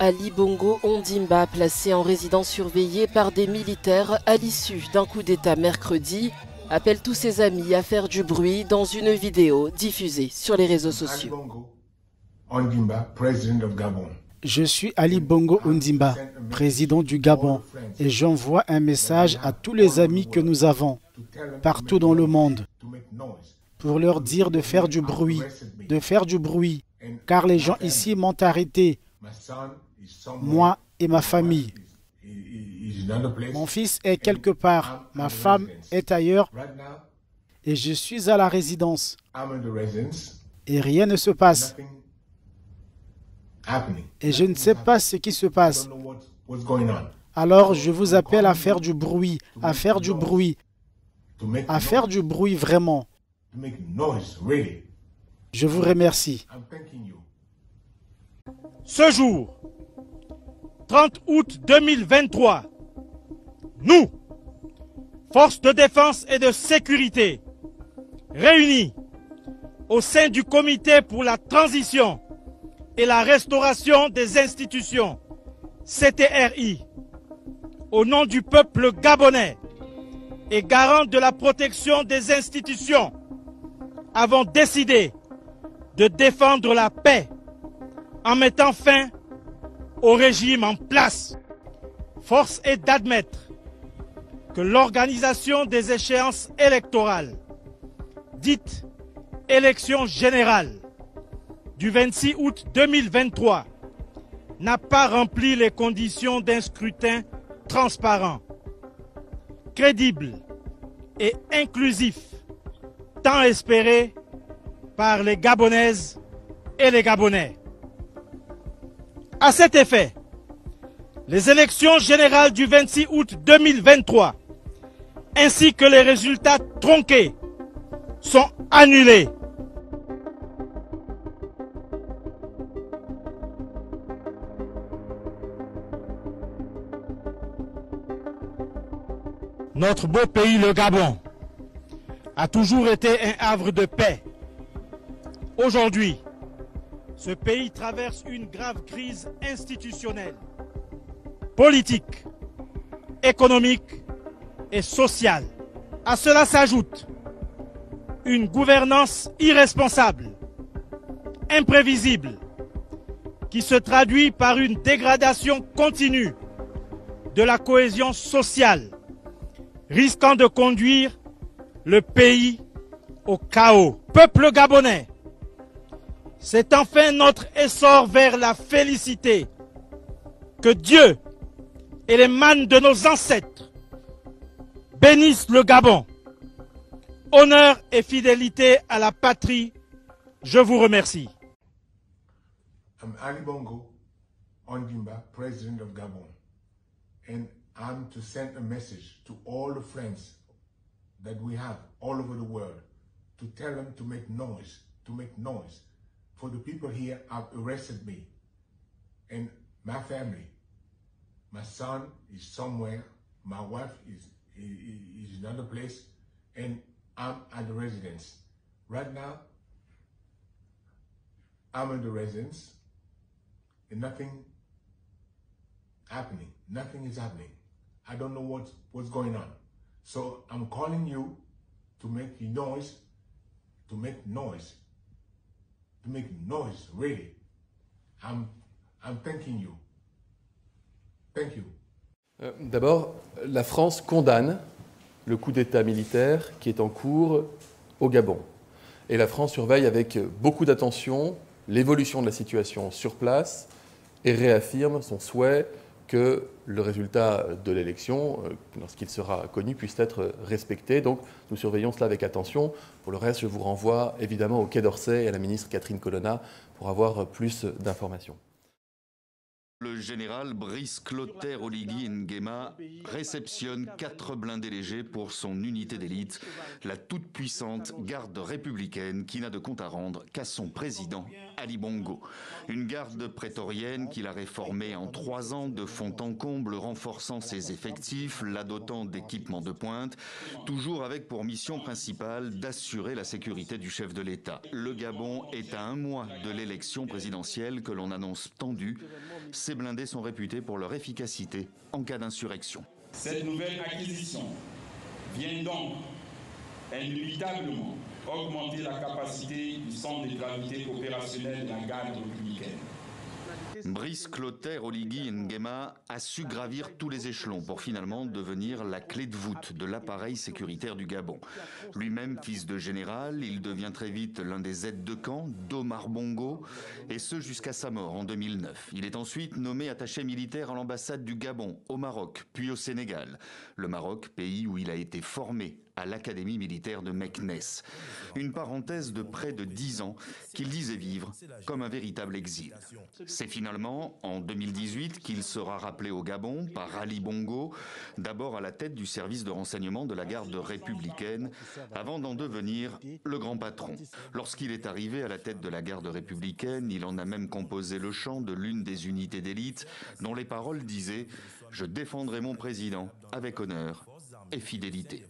Ali Bongo Ondimba, placé en résidence surveillée par des militaires à l'issue d'un coup d'État mercredi, appelle tous ses amis à faire du bruit dans une vidéo diffusée sur les réseaux sociaux. Je suis Ali Bongo Ondimba, président du Gabon, et j'envoie un message à tous les amis que nous avons, partout dans le monde, pour leur dire de faire du bruit, car les gens ici m'ont arrêté, moi et ma famille. Mon fils est quelque part, ma femme est ailleurs, et je suis à la résidence, et rien ne se passe. Et je ne sais pas ce qui se passe. Alors je vous appelle à faire du bruit, vraiment. Je vous remercie. Ce jour, 30 août 2023, nous, forces de défense et de sécurité, réunis au sein du Comité pour la transition et la restauration des institutions, CTRI, au nom du peuple gabonais et garant de la protection des institutions, avons décidé de défendre la paix en mettant fin au régime en place. Force est d'admettre que l'organisation des échéances électorales, dites élections générales, du 26 août 2023, n'a pas rempli les conditions d'un scrutin transparent, crédible et inclusif, tant espéré par les Gabonaises et les Gabonais. À cet effet, les élections générales du 26 août 2023, ainsi que les résultats tronqués, sont annulés. Notre beau pays, le Gabon, a toujours été un havre de paix. Aujourd'hui, ce pays traverse une grave crise institutionnelle, politique, économique et sociale. À cela s'ajoute une gouvernance irresponsable, imprévisible, qui se traduit par une dégradation continue de la cohésion sociale, risquant de conduire le pays au chaos. Peuple gabonais, c'est enfin notre essor vers la félicité. Que Dieu et les mânes de nos ancêtres bénissent le Gabon. Honneur et fidélité à la patrie, je vous remercie. I'm Ali Bongo Ondimba, President of Gabon, and I'm to send a message to all the friends that we have all over the world to tell them to make noise, For the people here have arrested me and my family. My son is somewhere, my wife is in another place, and I'm at the residence. Right now, I'm in the residence and nothing is happening. I don't know what's going on. So I'm calling you to make noise, really. I'm thanking you. Thank you. D'abord, la France condamne le coup d'État militaire qui est en cours au Gabon. Et la France surveille avec beaucoup d'attention l'évolution de la situation sur place et réaffirme son souhait que le résultat de l'élection, lorsqu'il sera connu, puisse être respecté. Donc nous surveillons cela avec attention. Pour le reste, je vous renvoie évidemment au Quai d'Orsay et à la ministre Catherine Colonna pour avoir plus d'informations. Le général Brice Clotaire Oligui Nguema réceptionne 4 blindés légers pour son unité d'élite, la toute-puissante garde républicaine qui n'a de compte à rendre qu'à son président, Ali Bongo. Une garde prétorienne qu'il a réformée en 3 ans de fond en comble, renforçant ses effectifs, la dotant d'équipements de pointe, toujours avec pour mission principale d'assurer la sécurité du chef de l'État. Le Gabon est à 1 mois de l'élection présidentielle que l'on annonce tendue. C'est Ces blindés sont réputés pour leur efficacité en cas d'insurrection. Cette nouvelle acquisition vient donc indubitablement augmenter la capacité du centre de gravité opérationnel de la garde républicaine. Brice Clotaire Oligui Nguema a su gravir tous les échelons pour finalement devenir la clé de voûte de l'appareil sécuritaire du Gabon. Lui-même fils de général, il devient très vite l'un des aides de camp d'Omar Bongo, et ce jusqu'à sa mort en 2009. Il est ensuite nommé attaché militaire à l'ambassade du Gabon, au Maroc, puis au Sénégal. Le Maroc, pays où il a été formé à l'académie militaire de Meknes. Une parenthèse de près de 10 ans qu'il disait vivre comme un véritable exil. C'est finalement en 2018 qu'il sera rappelé au Gabon par Ali Bongo, d'abord à la tête du service de renseignement de la garde républicaine, avant d'en devenir le grand patron. Lorsqu'il est arrivé à la tête de la garde républicaine, il en a même composé le chant de l'une des unités d'élite, dont les paroles disaient « Je défendrai mon président avec honneur et fidélité ».